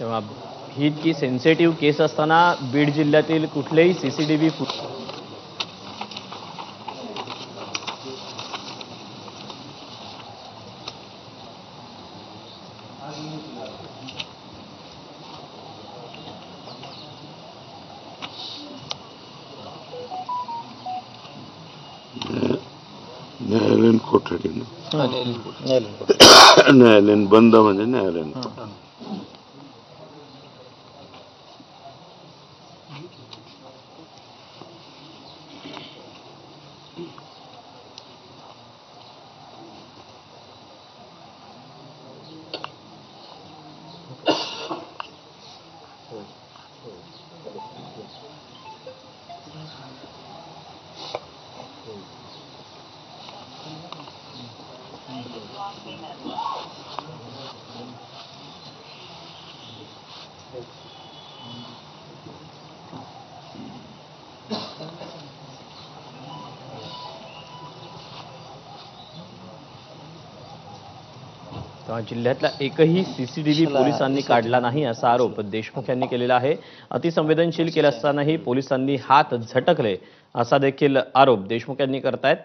तेव्हा ही इतकी सेन्सिटिव्ह केस असताना बीड जिल्ह्यातील कुठलेही सीसीटीव्ही न्यायालयीन कोठडीनं न्यायालयीन बंद म्हणजे न्यायालयीन कोठडी. जिल्ह्यातला एकही सीसीटीव्ही पोलिसांनी काढला नाही असा आरोप देशमुख यांनी केलेला आहे. अतिसंवेदनशील केलं असतानाही पोलिसांनी हात झटकले असा देखील आरोप देशमुख यांनी करतायत.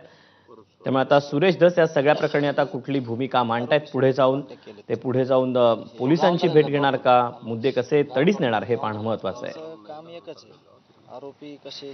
त्यामुळे आता सुरेश धस या सगळ्या प्रकरणी आता कुठली भूमिका मांडतायत पुढे जाऊन पोलिसांची भेट घेणार का, मुद्दे कसे तडीस नेणार हे पाहणं महत्त्वाचं आहे. काम एकच आहे, आरोपी कसे